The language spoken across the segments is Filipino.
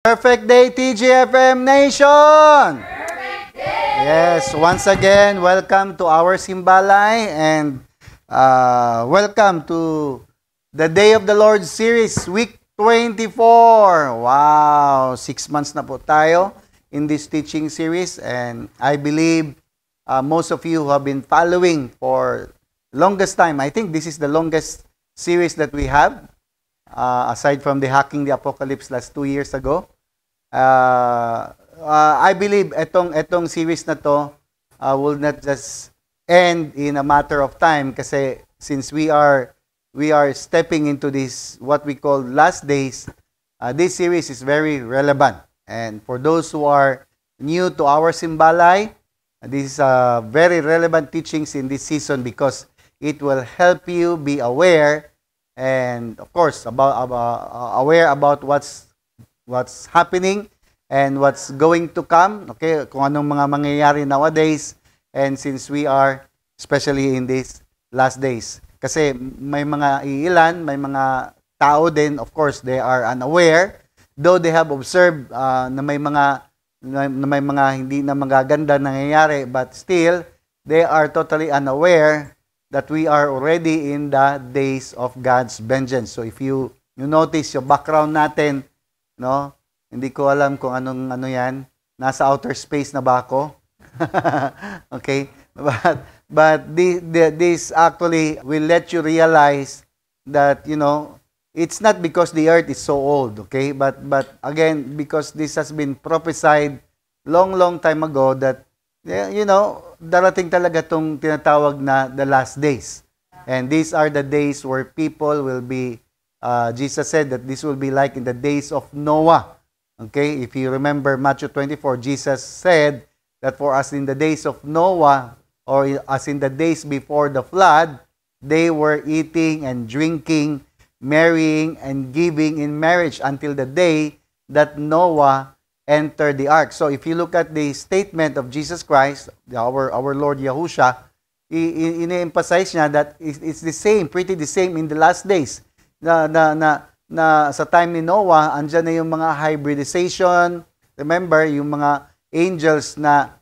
Perfect day, TGFM Nation! Perfect day! Yes, once again, welcome to our Simbalay and welcome to the Day of the Lord series, week 24. Wow, 6 months na po tayo in this teaching series, and I believe most of you have been following for longest time. I think this is the longest series that we have. Aside from the Hacking the Apocalypse last 2 years ago. I believe etong series na to will not just end in a matter of time kasi since we are stepping into this what we call last days, this series is very relevant. And for those who are new to our Simbalay, this is very relevant teachings in this season because it will help you be aware and of course aware about what's happening and what's going to come, okay, kung anong mga mangyayari nowadays, and since we are especially in these last days kasi may mga may mga tao din, of course they are unaware, though they have observed na may mga hindi na magaganda nangyayari, but still they are totally unaware that we are already in the days of God's vengeance. So if you notice yung background natin, no? Hindi ko alam kung ano yan. Nasa outer space na ba ako? Okay? But this actually will let you realize that, it's not because the earth is so old, okay? But again, because this has been prophesied long time ago that darating talaga tong tinatawag na the last days. And these are the days where people will be, Jesus said that this will be like in the days of Noah. Okay, if you remember Matthew 24, Jesus said that for us in the days of Noah, or as in the days before the flood, they were eating and drinking, marrying and giving in marriage until the day that Noah enter the ark. So if you look at the statement of Jesus Christ, our Lord Yahushua, ini-emphasize niya that it's the same, pretty the same in the last days. Na sa time ni Noah, andyan na yung mga hybridization. Remember, yung mga angels na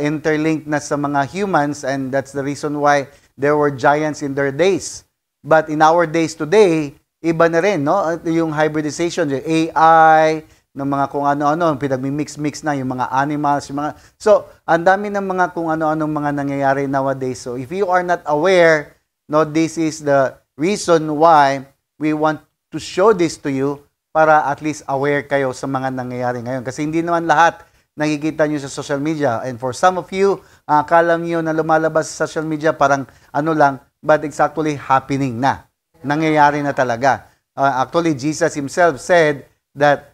interlink na sa mga humans, and that's the reason why there were giants in their days. But in our days today, iba na rin, no? Yung hybridization, yung AI, ng mga kung ano-ano, pinagmi-mix na yung mga animals, yung mga... So, ang dami ng mga kung ano-anong mga nangyayari nowadays. So, if you are not aware, no, this is the reason why we want to show this to you para at least aware kayo sa mga nangyayari ngayon. Kasi hindi naman lahat nakikita nyo sa social media. And for some of you, akala nyo na lumalabas sa social media parang ano lang, but it's actually happening na. Nangyayari na talaga. Actually, Jesus himself said that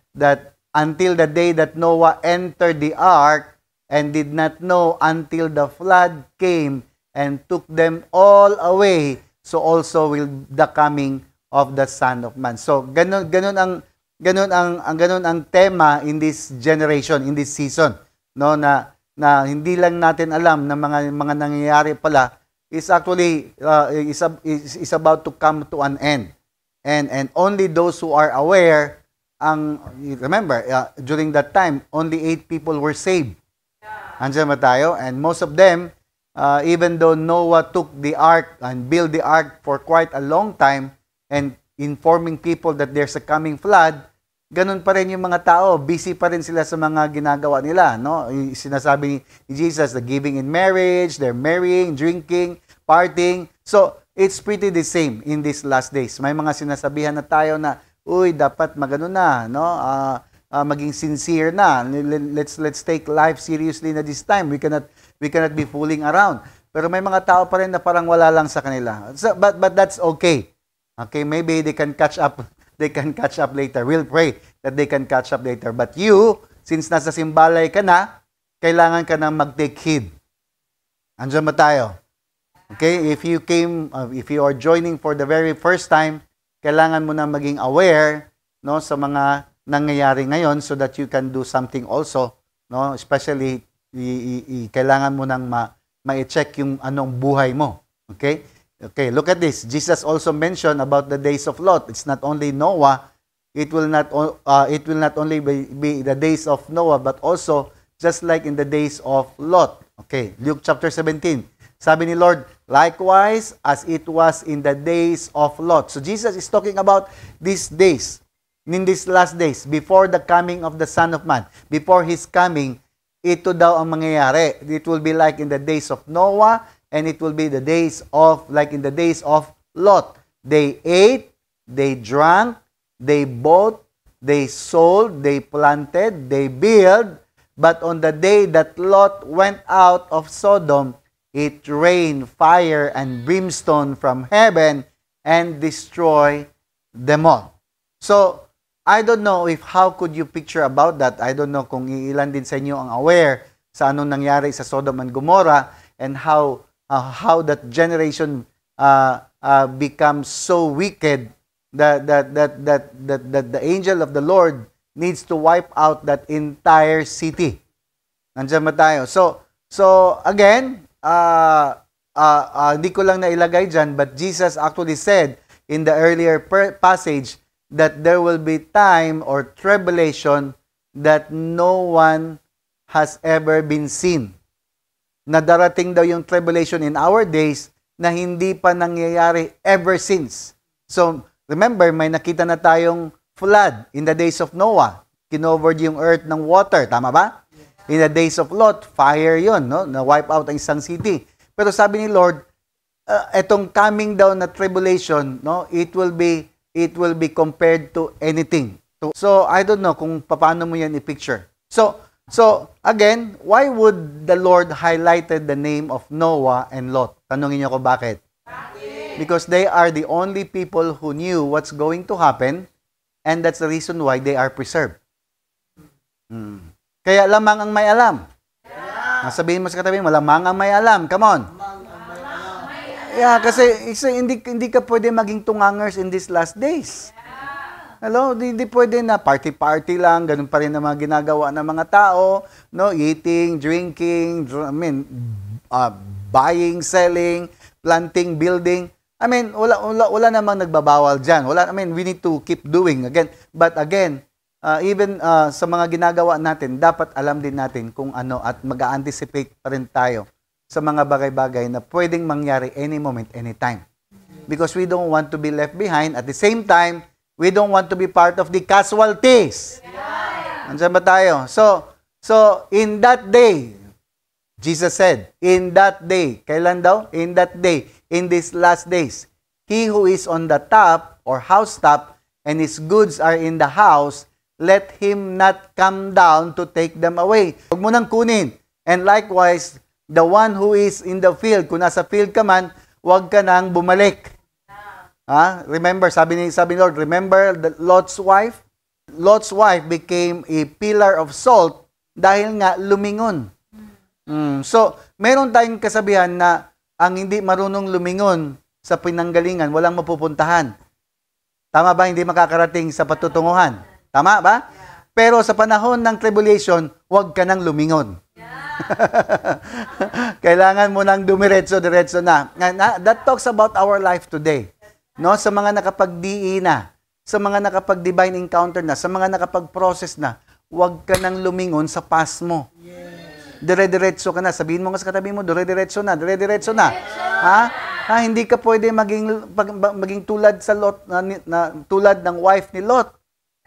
until the day that Noah entered the ark and did not know until the flood came and took them all away, so also will the coming of the Son of Man. So ganun ang tema in this generation, in this season, no, na hindi lang natin alam na mga nangyayari pala is actually is about to come to an end. And only those who are aware, remember, during that time, only 8 people were saved. Andiyan ba tayo? And most of them, even though Noah took the ark and built the ark for quite a long time and informing people that there's a coming flood, ganun pa rin yung mga tao, busy pa rin sila sa mga ginagawa nila, no? Sinasabi ni Jesus, the giving in marriage, they're marrying, drinking, partying. So, it's pretty the same in these last days. May mga sinasabihan na tayo na, uy, dapat magano na, no? Maging sincere na. Let's take life seriously na this time. We cannot be fooling around. Pero may mga tao pa rin na parang wala lang sa kanila. So, but that's okay. Okay, maybe they can catch up. They can catch up later. We'll pray that they can catch up later. But you, since nasa simbalay ka na, kailangan ka na mag-take heed. Andiyan ba tayo? Okay, if you are joining for the very first time, kailangan mo na maging aware, no, sa mga nangyayari ngayon so that you can do something also, no, especially kailangan mo nang ma-check yung anong buhay mo. Okay? Okay, look at this. Jesus also mentioned about the days of Lot. It's not only Noah, it will not only be the days of Noah, but also just like in the days of Lot. Okay, Luke chapter 17. Sabi ni Lord, likewise as it was in the days of Lot. So Jesus is talking about these days, in these last days, before the coming of the Son of Man. Before His coming, ito daw ang mangyayari. It will be like in the days of Noah, and it will be like in the days of Lot. They ate, they drank, they bought, they sold, they planted, they built, but on the day that Lot went out of Sodom, it rained fire and brimstone from heaven and destroyed them all. So, I don't know if how could you picture about that. I don't know kung ilan din sa inyo ang aware sa anong nangyari sa Sodom and Gomorrah and how that generation becomes so wicked that the angel of the Lord needs to wipe out that entire city. Nandiyan ba tayo? So again, hindi ko lang nailagay dyan, but Jesus actually said in the earlier passage that there will be time or tribulation that no one has ever been seen. Na darating daw yung tribulation in our days na hindi pa nangyayari ever since. So, remember, may nakita na tayong flood in the days of Noah. Kinovered yung earth ng water. Tama ba? In the days of Lot, fire yun, no? Na-wipe out ang isang city. Pero sabi ni Lord, etong coming down na tribulation, no? It will be compared to anything. So, I don't know kung paano mo yan i-picture. So again, why would the Lord highlighted the name of Noah and Lot? Tanungin niyo ko bakit? Because they are the only people who knew what's going to happen, and that's the reason why they are preserved. Kaya lamang ang may alam. Sabihin mo sa katabi mo, lamang ang may alam. Come on. Yeah, kasi hindi ka pwede maging tungangers in these last days. Hello, hindi pwede na party-party lang, ganun pa rin ang mga ginagawa ng mga tao, no? Eating, drinking, buying, selling, planting, building. Wala namang nagbabawal dyan. We need to keep doing again. But again, even sa mga ginagawa natin, dapat alam din natin kung ano at mag-anticipate pa rin tayo sa mga bagay-bagay na pwedeng mangyari any moment, anytime. Because we don't want to be left behind. At the same time, we don't want to be part of the casualties. Andiyan ba tayo? So in that day, Jesus said, in that day, kailan daw? In that day, in these last days, he who is on the top or housetop and his goods are in the house, let him not come down to take them away. Huwag mo nang kunin. And likewise, the one who is in the field, kung nasa field ka man, huwag ka nang bumalik. Remember, sabi ni Lord, remember Lot's wife? Lot's wife became a pillar of salt dahil nga lumingon. So, meron tayong kasabihan na ang hindi marunong lumingon sa pinanggalingan, walang mapupuntahan. Tama ba? Hindi makakarating sa patutunguhan. Tama ba? Pero sa panahon ng tribulation, huwag ka nang lumingon. Kailangan mo nang dumiretso-diretso na. That talks about our life today. No, sa mga nakapag-DE na, sa mga nakapag-divine encounter na, sa mga nakapag-process na, huwag ka nang lumingon sa past mo. Dire-diretso ka na. Sabihin mo nga sa katabi mo, dire-diretso na, dire-diretso na. Hindi ka pwede maging tulad sa Lot, tulad ng wife ni Lot.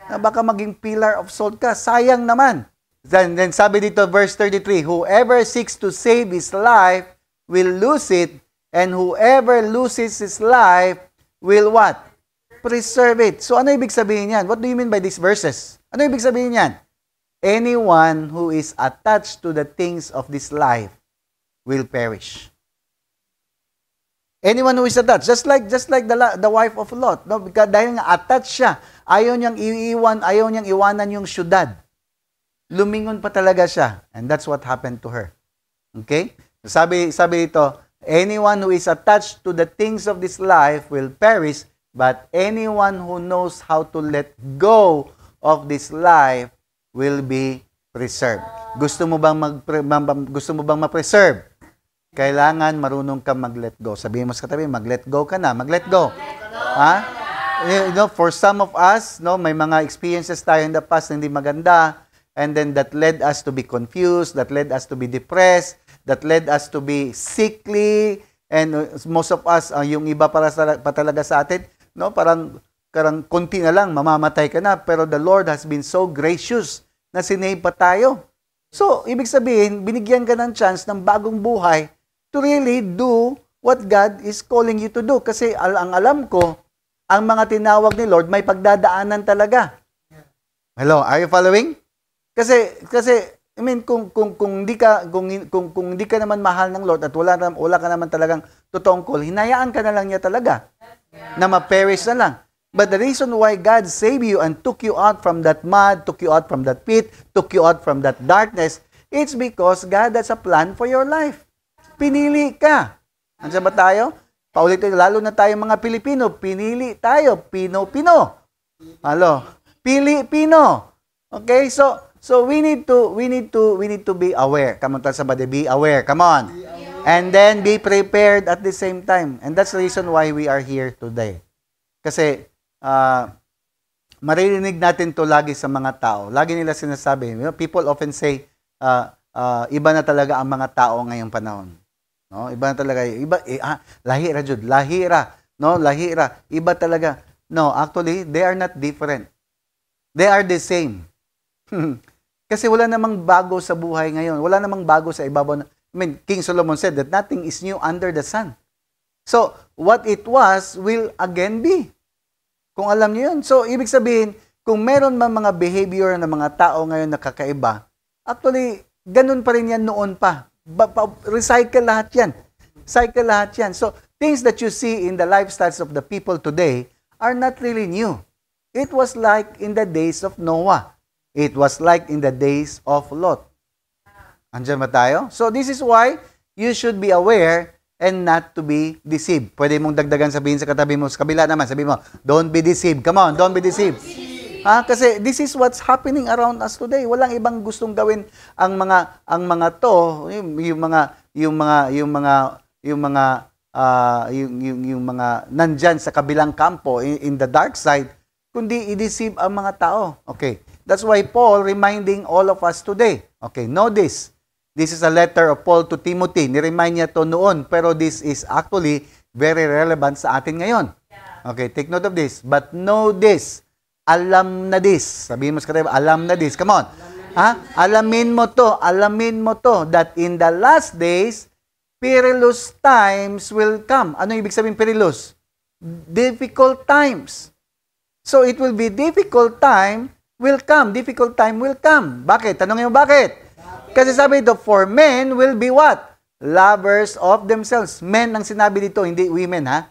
Baka maging pillar of salt ka. Sayang naman. Then sabi dito, verse 33, whoever seeks to save his life will lose it, and whoever loses his life will what? Preserve it. So, ano ibig sabihin yan? What do you mean by these verses? Ano ibig sabihin yan? Anyone who is attached to the things of this life will perish. Anyone who is attached, just like the wife of Lot, no? Because dahil nga attached siya, ayaw niyang iwanan yung syudad. Lumingon pa talaga siya, and that's what happened to her. Okay? Sabi ito, anyone who is attached to the things of this life will perish, but anyone who knows how to let go of this life will be preserved. Gusto mo bang ma-preserve? Kailangan marunong kang mag-let go. Sabihin mo sa katabi, mag-let go ka na. Mag-let go. For some of us, no, may mga experiences tayo in the past na hindi maganda, and then that led us to be confused, that led us to be depressed, that led us to be sickly, and most of us, yung iba pa talaga sa atin, no, parang konti na lang, mamamatay ka na, pero the Lord has been so gracious na sinave pa tayo. So, ibig sabihin, binigyan ka ng chance ng bagong buhay to really do what God is calling you to do. Kasi ang alam ko, ang mga tinawag ni Lord, may pagdadaanan talaga. Hello, are you following? Kasi I mean, kung hindi ka naman mahal ng Lord at wala ka naman talagang totoong call, hinayaan ka na lang niya talaga na ma-perish na lang. But the reason why God saved you and took you out from that mud, took you out from that pit, took you out from that darkness, it's because God has a plan for your life. Pinili ka. Andiyan ba tayo? Paulit-ulit, lalo na tayo mga Pilipino, pinili tayo, Pino-Pino. Halo, Pili-Pino. Okay, so we need to be aware. Come on, tell somebody, be aware. Come on. And then be prepared at the same time. And that's the reason why we are here today. Kasi maririnig natin to lagi sa mga tao. Lagi nila sinasabi, people often say, iba na talaga ang mga tao ngayong panahon. No, iba na talaga, lahira jud, lahira, no, lahira, iba talaga. No, actually, they are not different. They are the same. Kasi wala namang bago sa buhay ngayon. Wala namang bago sa ibabaw. I mean, King Solomon said that nothing is new under the sun. So, what it was will again be. Kung alam niyo yun. So, ibig sabihin, kung meron man mga behavior ng mga tao ngayon na kakaiba, actually, ganun pa rin yan noon pa. Recycle lahat yan. Cycle lahat yan. So, things that you see in the lifestyles of the people today are not really new. It was like in the days of Noah. It was like in the days of Lot. Andiyan ba tayo? So, this is why you should be aware and not to be deceived. Pwede mong dagdagan sabihin sa katabi mo, sa kabila naman, sabihin mo, don't be deceived. Come on, don't be deceived. Kasi this is what's happening around us today. Walang ibang gustong gawin ang mga to, yung mga nandyan sa kabilang kampo in the dark side, kundi i-deceive ang mga tao. Okay. That's why Paul reminding all of us today. Okay, know this. This is a letter of Paul to Timothy. Ni-remind niya to noon, pero this is actually very relevant sa atin ngayon. Okay, take note of this. But know this. Alam na this. Sabihin mo sa katabi, alam na this. Come on. Alamin mo to, that in the last days, perilous times will come. Ano ibig sabihin perilous? Difficult times. So it will be difficult time will come. Difficult time will come. Bakit? Tanongin mo bakit? Kasi sabi ito, for men will be what? Lovers of themselves. Men ang sinabi dito, hindi women, ha?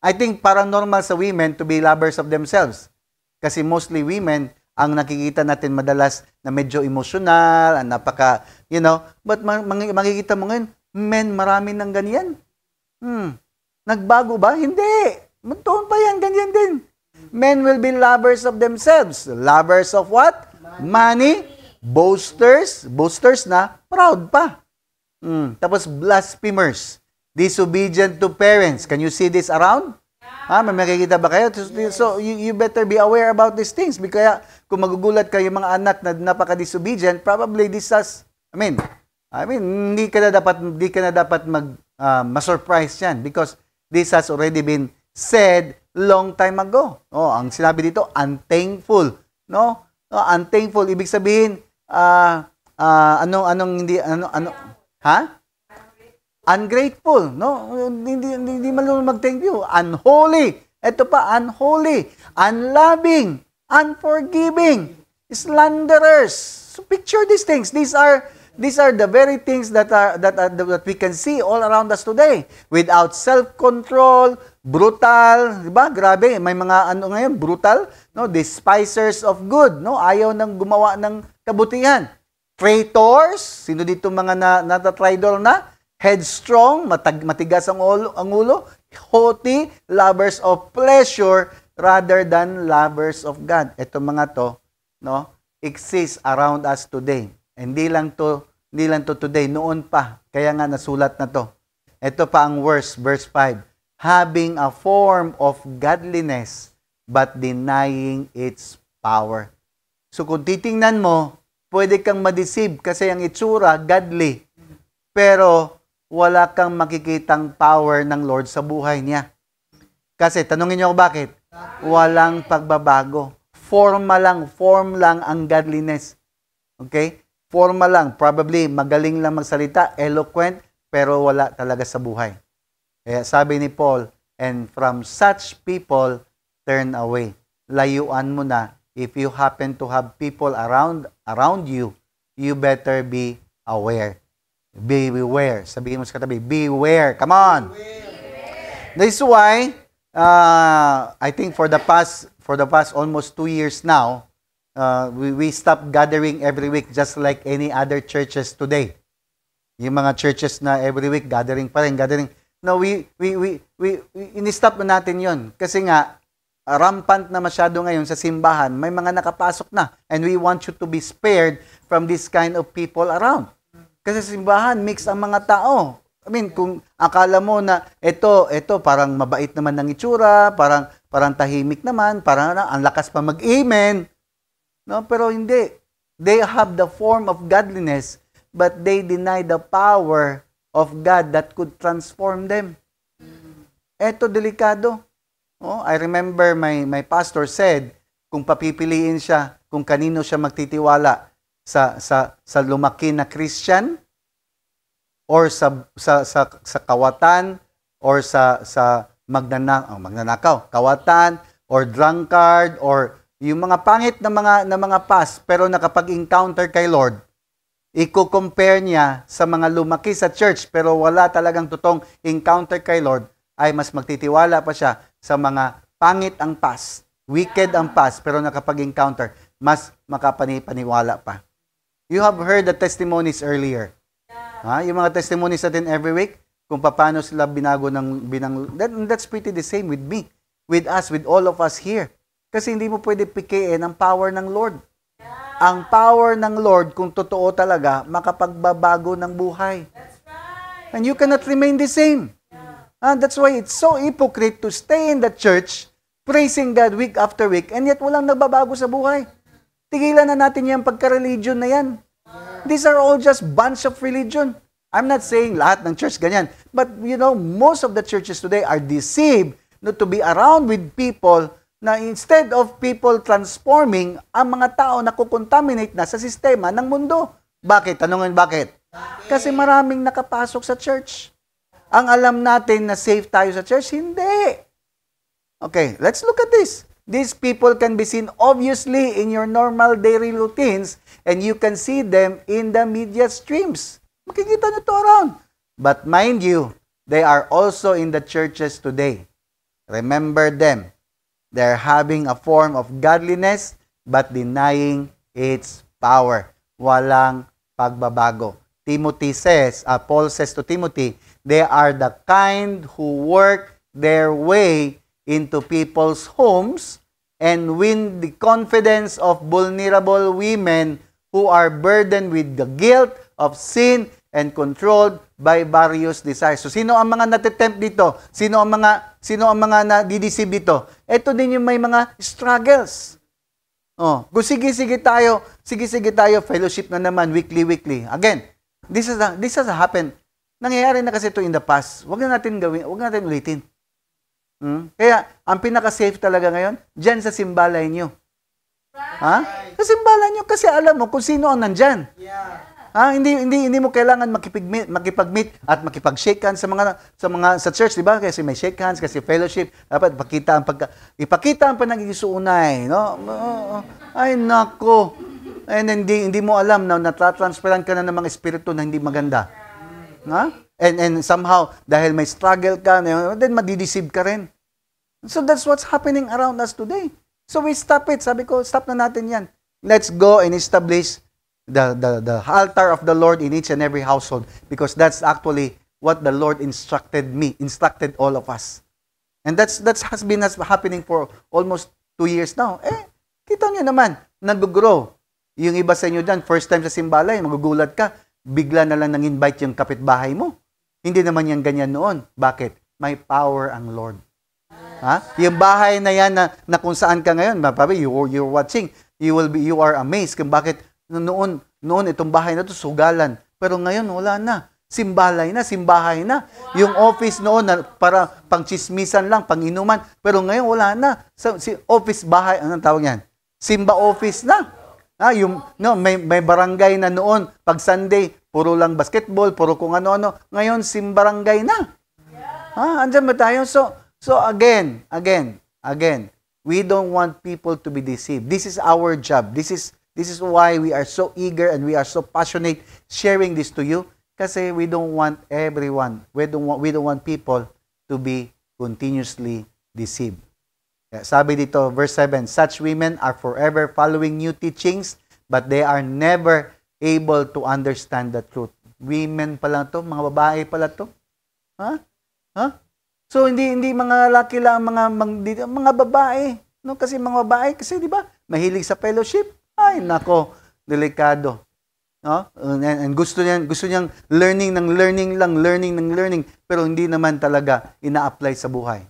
I think parang normal sa women to be lovers of themselves. Kasi mostly women, ang nakikita natin madalas na medyo emotional, napaka, but makikita mo ngayon, men, marami ng ganyan. Nagbago ba? Hindi. Doon pa yan, ganyan din. Men will be lovers of themselves. Lovers of what? Money. Boasters. Boasters na proud pa. Tapos blasphemers. Disobedient to parents. Can you see this around? May makikita ba kayo? So, you better be aware about these things. Kaya, kung magugulat kayo mga anak na napaka-disobedient, probably this has, hindi ka na dapat ma-surprise yan because this has already been said long time ago. Ang sinabi dito, unthankful. No? Unthankful, ibig sabihin, ungrateful, no? Hindi marunong mag-thank you. Unholy. Ito pa, unholy. Unloving. Unforgiving. Slanderers. So picture these things. These are the very things that we can see all around us today. Without self-control, brutal, 'di ba? Grabe, may mga ngayon, brutal, no? Despisers of good, no? Ayaw nang gumawa ng kabutihan. Traitors, sino dito mga natatraidor na? Headstrong, matigas ang ulo, haughty, lovers of pleasure rather than lovers of God. Ito mga to, no, exist around us today. Hindi lang to today, noon pa. Kaya nga nasulat na to. Ito pa ang worst, verse 5. Having a form of godliness, but denying its power. So kung titingnan mo, pwede kang ma-deceive kasi ang itsura, godly. Pero wala kang makikitang power ng Lord sa buhay niya. Kasi, tanungin niyo ako bakit? Walang pagbabago. Form lang ang godliness. Okay? Forma lang. Probably, magaling lang magsalita, eloquent, pero wala talaga sa buhay. Kaya sabi ni Paul, and from such people, turn away. Layuan mo na. If you happen to have people around you, you better be aware. Beware. Sabihin mo sa katabi, beware. Come on. Beware. This is why, I think for the past almost 2 years now, we stopped gathering every week just like any other churches today. Yung mga churches na every week gathering. No, in-stop na natin yon kasi nga rampant na masyado ngayon sa simbahan, may mga nakapasok na, and we want you to be spared from this kind of people around. Kasi sa simbahan, mix ang mga tao. I mean, kung akala mo na ito parang mabait naman ng itsura, parang tahimik naman, parang ang lakas pa mag-amen. No, pero hindi. They have the form of godliness, but they deny the power of God that could transform them. Ito delikado. Oh, I remember my pastor said, kung papipiliin siya, kung kanino siya magtitiwala sa lumaki na Christian, or sa kawatan, or sa magnanakaw, kawatan, or drunkard, or yung mga pangit na mga past, pero nakapag-encounter kay Lord, i-compare niya sa mga lumaki sa church, pero wala talagang totoong encounter kay Lord, ay mas magtitiwala pa siya sa mga pangit ang past, wicked ang past, pero nakapag-encounter, mas makapanipaniwala pa. You have heard the testimonies earlier. Yung mga testimonies natin every week, kung paano sila binago that's pretty the same with me, with us, with all of us here. Kasi hindi mo pwede pikiin ang power ng Lord. Ang power ng Lord, kung totoo talaga, makapagbabago ng buhay. And you cannot remain the same. That's why it's so hypocrite to stay in the church, praising God week after week, and yet walang nagbabago sa buhay. Tigilan na natin yung pagka-religion na yan. These are all just bunch of religion. I'm not saying lahat ng church ganyan. But, most of the churches today are deceived not to be around with people na instead of people transforming, ang mga tao na kukontaminate na sa sistema ng mundo. Bakit? Tanungin bakit? Kasi maraming nakapasok sa church. Ang alam natin na safe tayo sa church, hindi. Okay, let's look at this. These people can be seen obviously in your normal daily routines, and you can see them in the media streams. Makikita nyo to around. But mind you, they are also in the churches today. Remember them. They're having a form of godliness, but denying its power. Walang pagbabago. Paul says to Timothy, they are the kind who work their way into people's homes and win the confidence of vulnerable women who are burdened with the guilt of sin and controlled by various desires. So sino ang mga natitempt dito? Sino ang mga nadideceive dito? Ito din yung may mga struggles. Kung sige tayo, fellowship na naman, weekly. Again, this has happened. Nangyayari na kasi ito in the past. Huwag na natin ulitin. Kaya, ang pinaka-safe talaga ngayon, dyan sa simbalay nyo. Sa simbalay nyo, kasi alam mo kung sino ang nandyan. Hindi mo kailangan makipag-meet at makipag-shake hands sa church, di ba? Kasi may shake hands, kasi fellowship. Dapat ipakita ang panagigisuunay, no? Ay, nako. And hindi mo alam na natatransferan ka na ng mga espiritu na hindi maganda. And somehow, dahil may struggle ka, then madideceive ka rin. So that's what's happening around us today. So we stop it. Sabi ko, stop na natin yan. Let's go and establish the altar of the Lord in each and every household, because that's actually what the Lord instructed all of us. And that's has been happening for almost 2 years now. Kita nyo naman, nag-grow. Yung iba sa inyo dyan, first time sa simbalay, magugulat ka, bigla na lang nang-invite yung kapitbahay mo. Hindi naman yan ganyan noon. Bakit? May power ang Lord. Ha? Yung bahay na yan na kung saan ka ngayon, probably you're watching, you are amazed kung bakit noon itong bahay na to sugalan. Pero ngayon wala na. Simbahay na. Yung office noon na para pang-chismisan lang, pang-inuman. Pero ngayon wala na. Office bahay, anong tawag yan? Simba office na. May barangay na noon, pag Sunday, puro lang basketball, puro kung ano-ano. Ngayon, simbarangay na. Andyan ba tayo? So again, we don't want people to be deceived. This is our job. This is why we are so eager and we are so passionate sharing this to you. Kasi we don't want everyone, we don't want people to be continuously deceived. Sabi dito, verse 7, such women are forever following new teachings, but they are never able to understand the truth. Women pala to, mga babae pala to. So hindi mga lalaki lang, mga babae, no? Kasi mga babae kasi 'di ba? Mahilig sa fellowship. Ay nako, delikado. No? And gusto niyang learning, pero hindi naman talaga ina-apply sa buhay.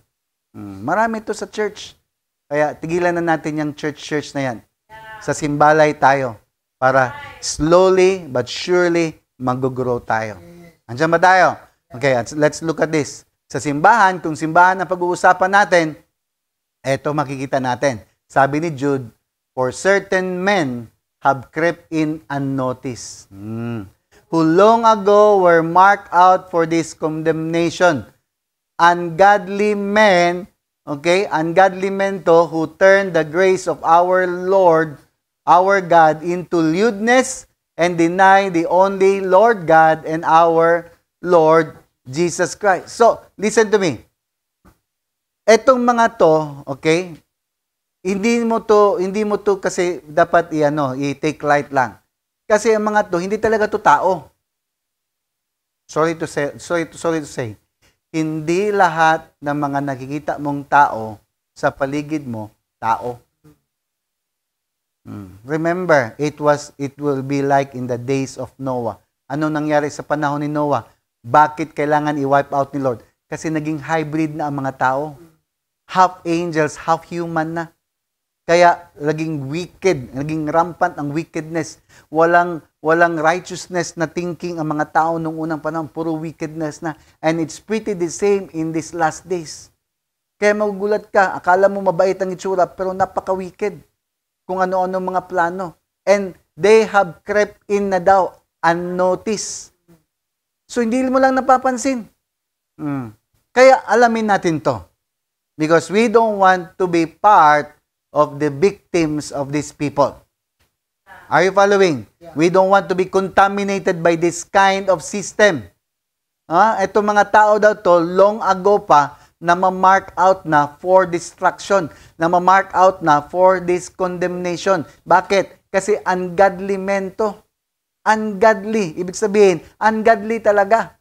Marami ito sa church. Kaya tigilan na natin yung church na yan. Sa simbalay tayo para slowly but surely mag-grow tayo. Andiyan ba tayo? Okay, let's look at this. Sa simbahan, kung simbahan ang pag-uusapan natin, eto makikita natin. Sabi ni Jude, for certain men have crept in unnoticed, who long ago were marked out for this condemnation. Ungodly men, ungodly men who turn the grace of our Lord, our God, into lewdness and deny the only Lord God and our Lord Jesus Christ. So, listen to me. Etong mga to, hindi mo to kasi dapat i-take light lang. Kasi ang mga to, hindi talaga to tao. Sorry to say. Hindi lahat ng mga nakikita mong tao sa paligid mo, tao. Remember, it will be like in the days of Noah. Ano nangyari sa panahon ni Noah? Bakit kailangan i-wipe out ni Lord? Kasi naging hybrid na ang mga tao. Half angels, half human na. Kaya naging wicked, naging rampant ang wickedness. Walang righteousness na thinking ang mga tao nung unang panahon, puro wickedness na. And it's pretty the same in these last days. Kaya magugulat ka, akala mo mabait ang itsura, pero napaka-wicked. Kung ano-ano mga plano. And they have crept in na daw, unnoticed. So hindi mo lang napapansin. Kaya alamin natin to. Because we don't want to be part of the victims of these people. Are you following? Yeah. We don't want to be contaminated by this kind of system. Ito mga tao daw to, long ago pa, na ma-mark out na for destruction, na ma-mark out na for this condemnation. Bakit? Kasi ungodly men to. Ungodly. Ibig sabihin, ungodly talaga.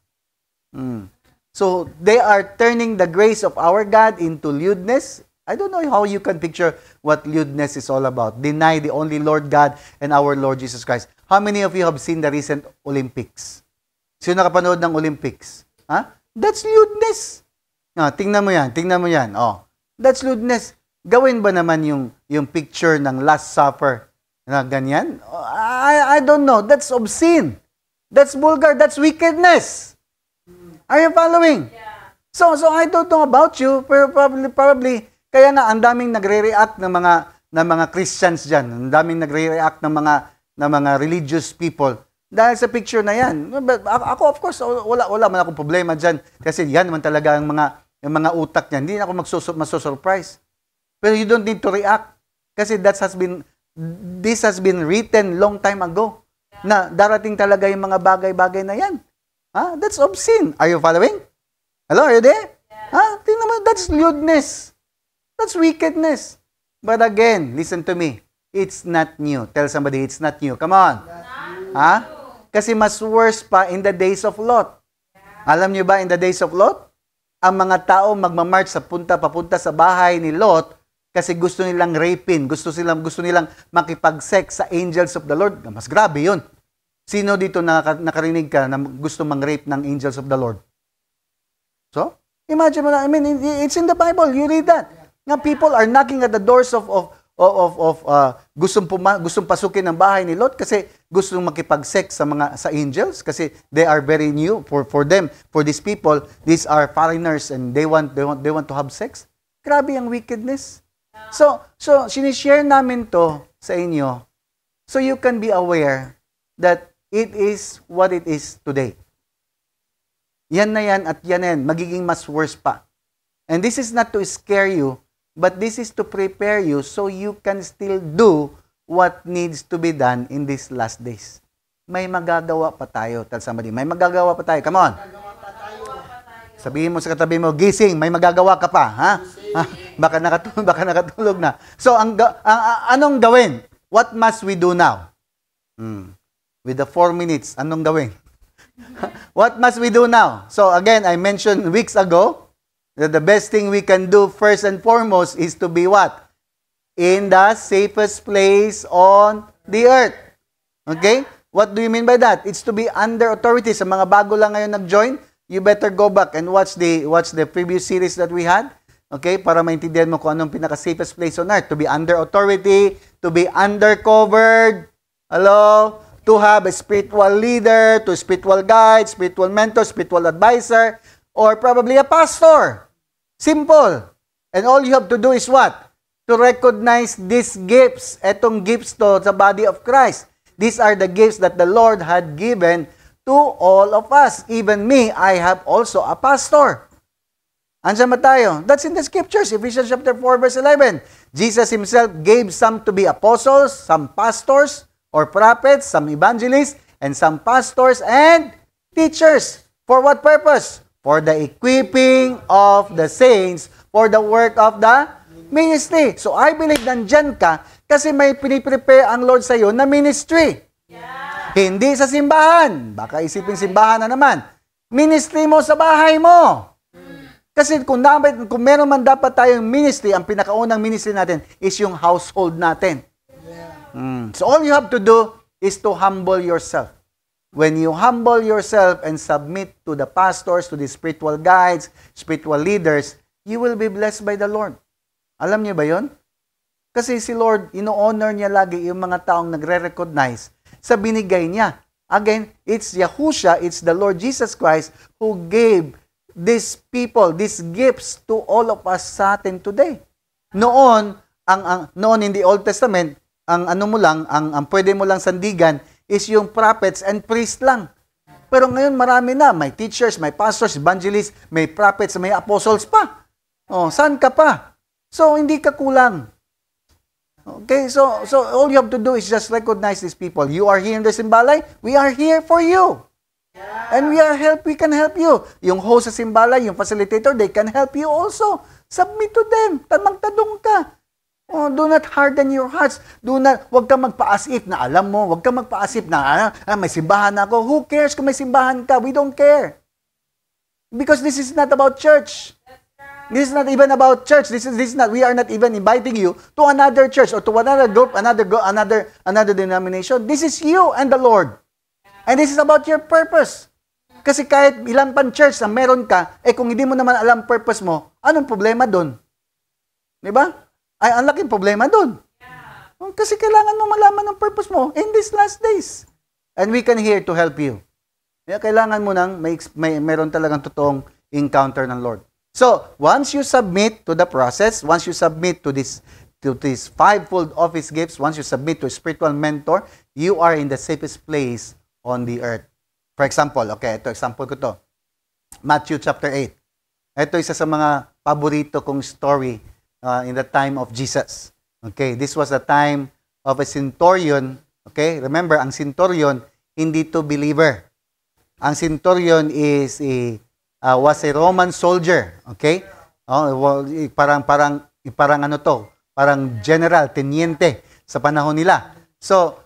So, they are turning the grace of our God into lewdness. I don't know how you can picture what lewdness is all about. Deny the only Lord God and our Lord Jesus Christ. How many of you have seen the recent Olympics? Sino nakapanood ng Olympics? That's lewdness. Tingnan mo yan. That's lewdness. Gawin ba naman yung picture ng Last Supper na ganyan? I don't know. That's obscene. That's vulgar. That's wickedness. Are you following? Yeah. So I don't know about you, pero probably kaya nga ang daming nagre-react ng mga Christians diyan. Ang daming nagre-react ng mga religious people dahil sa picture na 'yan. But ako of course wala man akong problema diyan kasi yan naman talaga ang mga utak niyan. Hindi na ako maso-surprise. Pero you don't need to react kasi this has been written long time ago na darating talaga yung mga bagay-bagay na 'yan. That's obscene. Are you following? Hello, are you there? Yeah. Tingnan mo, that's lewdness. That's wickedness. But again, listen to me. It's not new. Tell somebody, it's not new. Come on. Kasi mas worse pa in the days of Lot. Alam niyo ba, in the days of Lot, ang mga tao magmamarch papunta sa bahay ni Lot kasi gusto nilang rapin, gusto nilang makipag-sex sa angels of the Lord. Mas grabe yun. Sino dito nakarinig ka na gusto mang-rape ng angels of the Lord? So, Imagine mo na, I mean, it's in the Bible. You read that. Nga people are knocking at the doors of gustong pasukin ng bahay ni Lot kasi gustong makipag-sex sa angels kasi they are very new for them, for these people. These are foreigners and they want to have sex. Grabe ang wickedness. So sinishare namin to sa inyo so you can be aware that it is what it is today. Yan na yan at yan, magiging mas worse pa. And this is not to scare you, but this is to prepare you so you can still do what needs to be done in these last days. May magagawa pa tayo. Tell somebody, may magagawa pa tayo. Come on. Sabihin mo sa katabi mo, gising, may magagawa ka pa. Ha? Baka nakatulog na. So, anong gawin? What must we do now? With the 4 minutes, anong gawin? What must we do now? So again, I mentioned weeks ago that the best thing we can do first and foremost is to be what? In the safest place on the earth. Okay? What do you mean by that? It's to be under authority. Sa mga bago lang ngayon nag-join, you better go back and watch the previous series that we had. Okay? Para maintindihan mo kung anong pinaka-safest place on earth. To be under authority, to be under-covered. Hello? To have a spiritual leader, to spiritual guide, spiritual mentor, spiritual advisor, or probably a pastor. Simple. And all you have to do is what? To recognize these gifts. Etong gifts to sa body of Christ. These are the gifts that the Lord had given to all of us. Even me, I have also a pastor. Andiyan ba tayo? That's in the scriptures. Ephesians chapter 4, verse 11. Jesus himself gave some to be apostles, some pastors, or prophets, some evangelists, and some pastors and teachers. For what purpose? For the equipping of the saints, for the work of the ministry. So I believe nandyan ka kasi may piniprepare ang Lord sa iyo na ministry. Yeah. Hindi sa simbahan. Baka isipin simbahan na naman. Ministry mo sa bahay mo. Kasi kung meron man dapat tayong ministry, ang pinakaunang ministry natin is yung household natin. So all you have to do is to humble yourself. When you humble yourself and submit to the pastors, to the spiritual guides, spiritual leaders, you will be blessed by the Lord. Alam niyo ba yon? Kasi si Lord, ino-honor niya lagi yung mga taong nagre-recognize sa binigay niya. Again, it's Yahushua, it's the Lord Jesus Christ who gave these people, these gifts to all of us sa atin today. Noon in the Old Testament, ang pwede mo lang sandigan is yung prophets and priests lang. Pero ngayon marami na, may teachers, may pastors, evangelists, may prophets, may apostles pa. Oh, saan ka pa? So hindi ka kulang. Okay, so all you have to do is just recognize these people. You are here in the Simbalay, we are here for you. And we can help you. Yung host sa Simbalay, yung facilitator, they can help you also. Submit to them. Magtanong ka. Oh, do not harden your hearts. Huwag kang magpa-as-if na alam mo. Huwag kang magpa-as-if na may simbahan ako. Who cares kung may simbahan ka? We don't care. Because this is not about church. This is not even about church. We are not even inviting you to another church or to another group, another denomination. This is you and the Lord. And this is about your purpose. Kasi kahit ilang pang church na meron ka, kung hindi mo naman alam purpose mo, anong problema doon? Diba? Ay, ang laking problema doon. Yeah. Kasi kailangan mo malaman ang purpose mo in these last days. And we can here to help you. Kaya kailangan mo nang meron talagang totoong encounter ng Lord. So, once you submit to the process, once you submit to this fivefold office gifts, once you submit to a spiritual mentor, you are in the safest place on the earth. For example, example ko to. Matthew chapter 8. Ito isa sa mga paborito kong story in the time of Jesus. Okay, this was the time of a centurion. Okay, remember, ang centurion, hindi to believer. Ang centurion was a Roman soldier. Okay? Parang general, teniente sa panahon nila. So,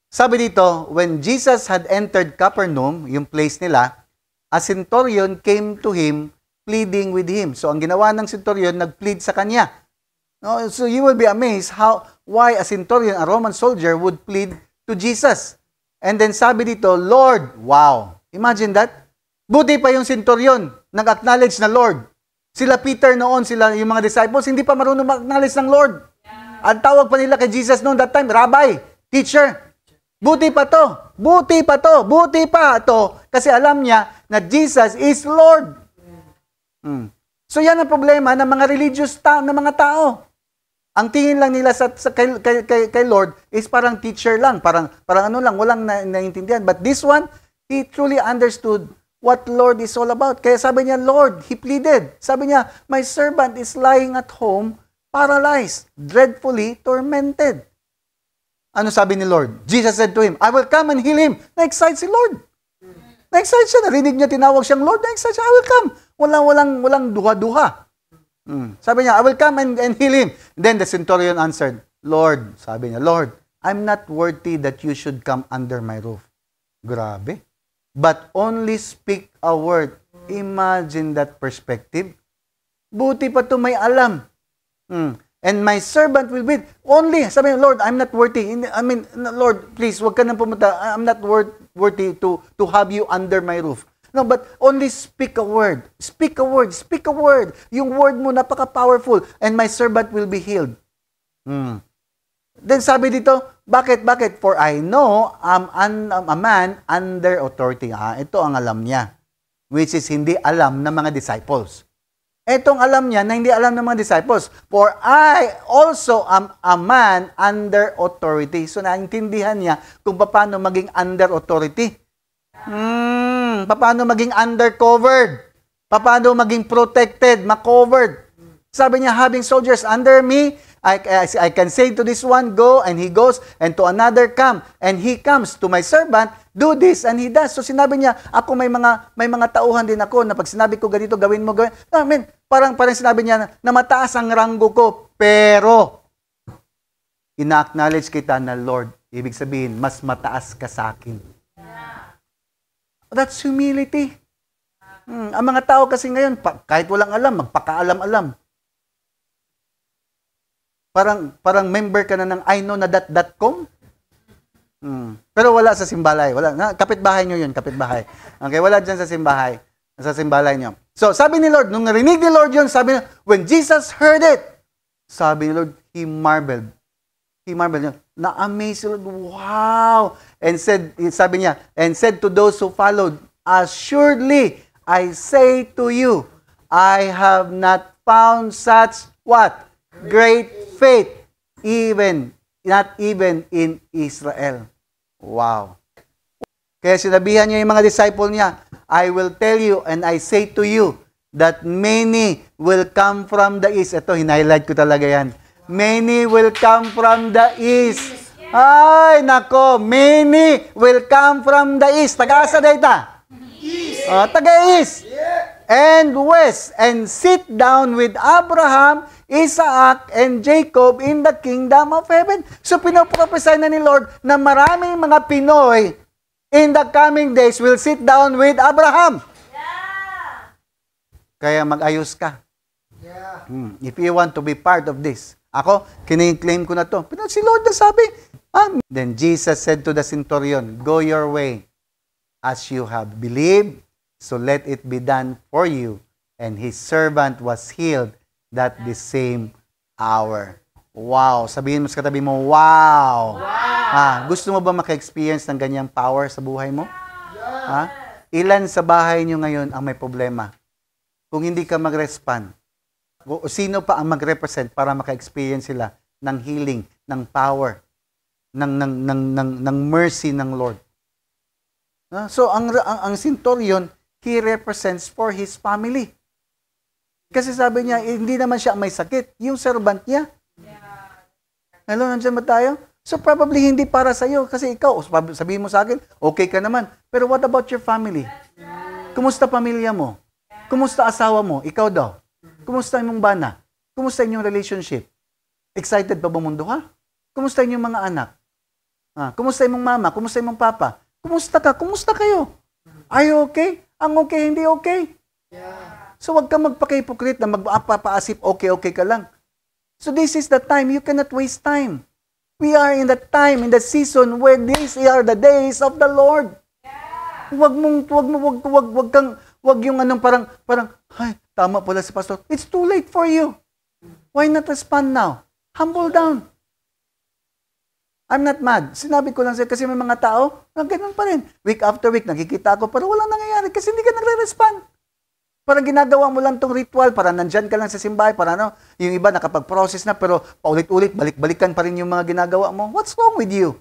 sabi dito, when Jesus had entered Capernaum, yung place nila, a centurion came to him pleading with him. So, ang ginawa ng centurion, nag-plead sa kanya. No, so, you will be amazed why a centurion, a Roman soldier, would plead to Jesus. And then sabi dito, Lord, wow. Imagine that. Buti pa yung centurion. nag-acknowledge na Lord. Sila Peter noon, sila yung mga disciples, hindi pa marunong mag-acknowledge ng Lord. Ang tawag pa nila kay Jesus noon that time, Rabbi, Teacher. Buti pa to. Buti pa to. Buti pa to. Kasi alam niya na Jesus is Lord. So yan ang problema ng mga religious ng mga tao. Ang tingin lang nila kay Lord is parang teacher lang, parang ano lang, walang naiintindihan. But this one, he truly understood what Lord is all about. Kaya sabi niya, Lord, he pleaded. Sabi niya, my servant is lying at home, paralyzed, dreadfully tormented. Ano sabi ni Lord? Jesus said to him, I will come and heal him. Na-excite si Lord. Na-excite siya. Narinig niya, tinawag siyang Lord. Na-excite siya, I will come. Walang duha-duha. Sabi niya, I will come and heal him. Then the centurion answered, Lord, sabi niya, Lord, I'm not worthy that you should come under my roof. Grabe. But only speak a word. Imagine that perspective. Buti pa to may alam. And my servant will be only, sabi niya, Lord, I'm not worthy. Lord, please, wag ka nang pumunta. I'm not worthy to have you under my roof. No, but only speak a word. Speak a word. Speak a word. Yung word mo napaka-powerful. And my servant will be healed. Then sabi dito, bakit? For I know I'm a man under authority. Ito ang alam niya. Which is hindi alam ng mga disciples. Itong alam niya na hindi alam ng mga disciples. For I also am a man under authority. So naintindihan niya kung paano maging under authority. Paano maging undercovered? Paano maging protected, makovered? Sabi niya, having soldiers under me, I can say to this one, go, and he goes, and to another, come, and he comes. To my servant, do this, and he does. So sinabi niya, ako may mga tauhan din ako, na pag sinabi ko ganito, gawin mo, gawin. Parang sinabi niya na mataas ang ranggo ko, pero ina-acknowledge kita na Lord. Ibig sabihin, mas mataas ka sa akin. That's humility. Ang mga tao kasi ngayon, kahit walang alam, magpakaalam-alam. Parang member ka na ng I know na .com. Pero wala sa simbalay. Wala. Kapitbahay nyo yun, kapitbahay. Okay, wala dyan sa simbahay. Sa simbalay nyo. So, sabi ni Lord, nung narinig ni Lord yun, sabi niya, when Jesus heard it, sabi ni Lord, he marveled. He marveled. Na-amaze si Lord. Wow! And sabi niya, and said to those who followed, assuredly, I say to you, I have not found such, what? Great faith, not even in Israel. Wow. Kaya sinabihan niya yung mga disciple niya, I will tell you and I say to you that many will come from the east. Ito, hinighlight ko talaga yan. Many will come from the east. Ay, nako, many will come from the east. Taga-asa data? East. Taga-east. And west, and sit down with Abraham, Isaac, and Jacob in the kingdom of heaven. So, pinoprophesy na ni Lord na maraming mga Pinoy in the coming days will sit down with Abraham. Yeah. Kaya mag-ayos ka. Yeah. If you want to be part of this. Ako, kiniklaim ko na to. Pero si Lord na sabi. Then Jesus said to the centurion, go your way as you have believed, so let it be done for you. And his servant was healed that the same hour. Wow. Sabihin mo sa katabi mo, wow. Gusto mo ba maka-experience ng ganyang power sa buhay mo? Ilan sa bahay nyo ngayon ang may problema? Kung hindi ka mag-respond, sino pa ang mag-represent para maka-experience sila ng healing, ng power, ng mercy ng Lord? So, ang centurion, he represents for his family. Kasi sabi niya, hindi naman siya may sakit. Yung servant niya. Hello, nandiyan ba tayo? So, probably hindi para sa'yo. Kasi ikaw, sabihin mo sa akin, okay ka naman. Pero what about your family? Kumusta pamilya mo? Kumusta asawa mo? Ikaw daw. Kumusta imong bana? Kumusta inyong relationship? Excited pa ba mundo, ha? Kumusta inyong mga anak? Kumusta imong mama? Kumusta imong papa? Kumusta ka? Kumusta kayo? Are you okay? Ang okay, hindi okay? Yeah. So, wag ka magpaka-hypocrite na magpapaasip, okay ka lang. So, this is the time. You cannot waste time. We are in the time, in the season where these are the days of the Lord. Yeah. Wag Huwag yung anong parang, ay, tama pala si pastor. It's too late for you. Why not respond now? Humble down. I'm not mad. Sinabi ko lang sa'yo kasi may mga tao, ganun pa rin. Week after week, nakikita ako, pero walang nangyayari kasi hindi ka nagre-respond. Parang ginagawa mo lang tong ritual, para nandyan ka lang sa simbahay, para ano, yung iba nakapag-process na, pero paulit-ulit, balik-balikan pa rin yung mga ginagawa mo. What's wrong with you?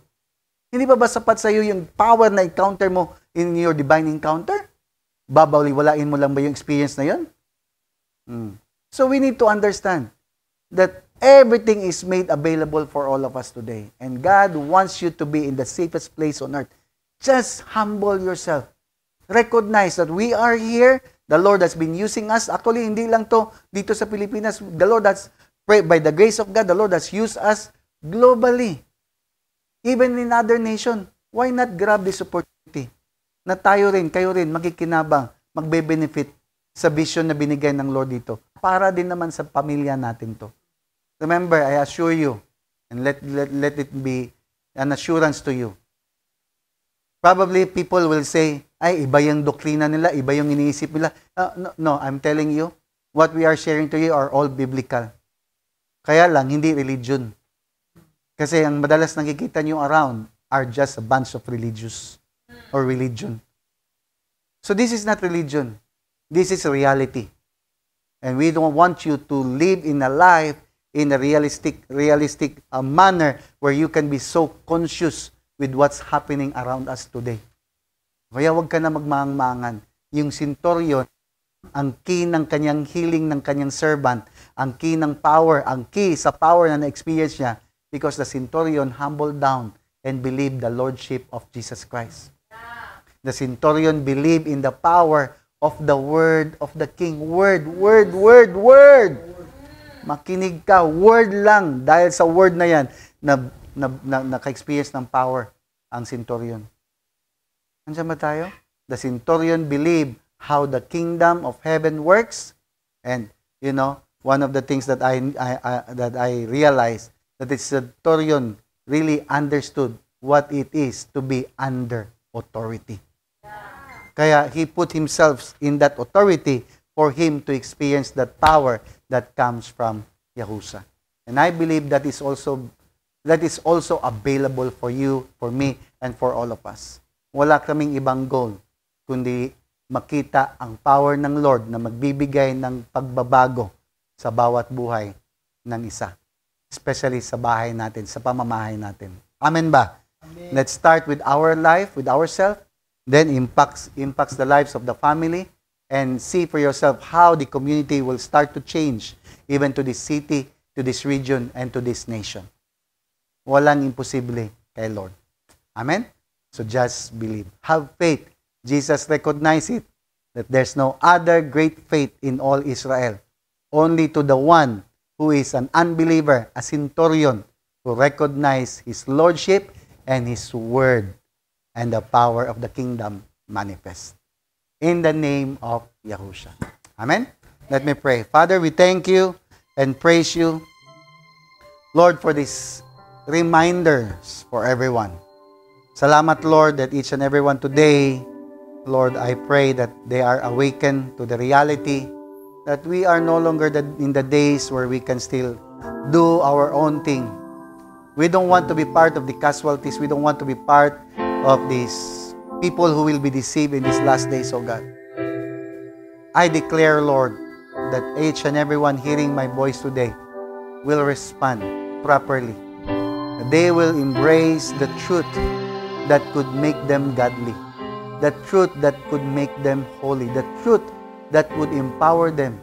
Hindi ba sapat sa'yo yung power na encounter mo in your divine encounter? Babaliwalain mo lang ba yung experience na yun? So we need to understand that everything is made available for all of us today. And God wants you to be in the safest place on earth. Just humble yourself. Recognize that we are here. The Lord has been using us. Actually, hindi lang to dito sa Pilipinas. The Lord has, by the grace of God, the Lord has used us globally. Even in other nation. Why not grab this opportunity? Na tayo rin, kayo rin, makikinabang, magbe-benefit sa vision na binigay ng Lord dito. Para din naman sa pamilya natin to. Remember, I assure you, and let it be an assurance to you. Probably people will say, ay, iba yung doktrina nila, iba yung iniisip nila. No, I'm telling you, what we are sharing to you are all biblical. Kaya lang, hindi religion. Kasi ang madalas nakikita nyo around are just a bunch of religious or religion. So this is not religion. This is reality. And we don't want you to live in a life in a realistic manner where you can be so conscious with what's happening around us today. Kaya wag ka na magmaang-maangan. Yung centurion, ang key ng kanyang healing ng kanyang servant, ang key ng power, ang key sa power na na-experience niya because the centurion humbled down and believed the lordship of Jesus Christ. The centurion believed in the power of the word of the king. Word. Makinig ka, word lang. Dahil sa word na yan, naka-experience ng power ang centurion. Andiyan ba tayo? The centurion believed how the kingdom of heaven works. And, you know, one of the things that I realized, that the centurion really understood what it is to be under authority. Kaya he put himself in that authority for him to experience that power that comes from Yahushua. And I believe that is also available for you, for me, and for all of us. Wala kaming ibang goal, kundi makita ang power ng Lord na magbibigay ng pagbabago sa bawat buhay ng isa. Especially sa bahay natin, sa pamamahay natin. Amen ba? Amen. Let's start with our life, with ourselves, then impacts the lives of the family, and see for yourself how the community will start to change, even to this city, to this region, and to this nation. Walang imposible kay Lord. Amen? So just believe. Have faith. Jesus recognized it, that there's no other great faith in all Israel. Only to the one who is an unbeliever, a centurion, who recognized his lordship and his word, and the power of the kingdom manifest. In the name of Yahushua. Amen? Let me pray. Father, we thank you and praise you, Lord, for these reminders for everyone. Salamat, Lord, that each and everyone today, Lord, I pray that they are awakened to the reality that we are no longer in the days where we can still do our own thing. We don't want to be part of the casualties. We don't want to be part of these people who will be deceived in these last days, oh God. I declare, Lord, that each and everyone hearing my voice today will respond properly. They will embrace the truth that could make them godly, the truth that could make them holy, the truth that would empower them,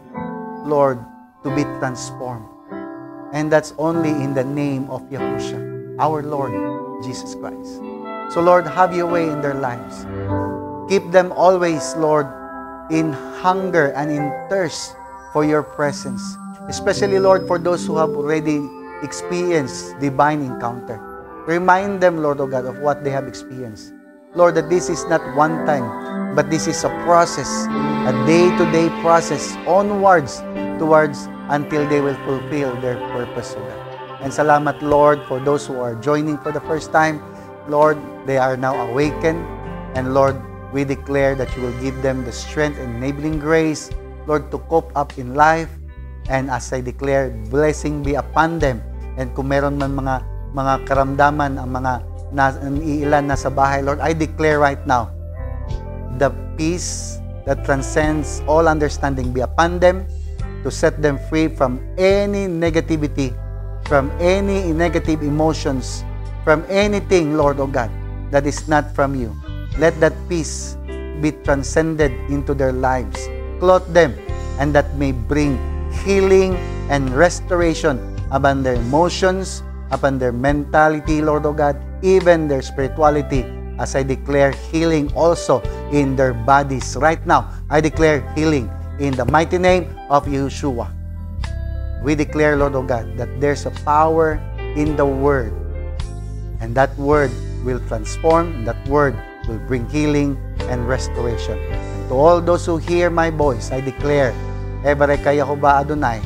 Lord, to be transformed. And that's only in the name of Yahushua, our Lord, Jesus Christ. So, Lord, have your way in their lives. Keep them always, Lord, in hunger and in thirst for your presence. Especially, Lord, for those who have already experienced divine encounter. Remind them, Lord, oh God, of what they have experienced. Lord, that this is not one time, but this is a process, a day-to-day process onwards, towards, until they will fulfill their purpose, oh God. And salamat, Lord, for those who are joining for the first time. Lord, they are now awakened. And Lord, We declare that you will give them the strength and enabling grace, Lord, to cope up in life. And as I declare, blessing be upon them. And kung meron man mga karamdaman, ang mga iilan na sa bahay, Lord, I declare right now, the peace that transcends all understanding be upon them, to set them free from any negativity, from any negative emotions, from anything, Lord, oh God, that is not from you. Let that peace be transcended into their lives. Clothe them, and that may bring healing and restoration upon their emotions, upon their mentality, Lord, oh God, even their spirituality, as I declare healing also in their bodies. Right now, I declare healing in the mighty name of Yeshua. We declare, Lord, oh God, that there's a power in the Word. And that Word will transform, and that Word will bring healing and restoration. And to all those who hear my voice, I declare, Ebarekay Yehovah Adonai,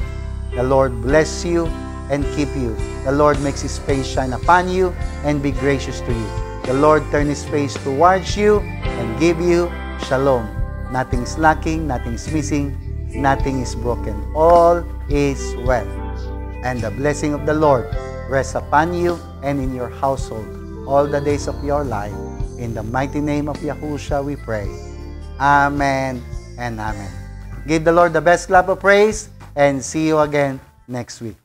the Lord bless you and keep you. The Lord makes His face shine upon you and be gracious to you. The Lord turn His face towards you and give you shalom. Nothing is lacking, nothing is missing, nothing is broken. All is well. And the blessing of the Lord rests upon you and in your household all the days of your life. In the mighty name of Yahushua we pray. Amen and amen. Give the Lord the best clap of praise and see you again next week.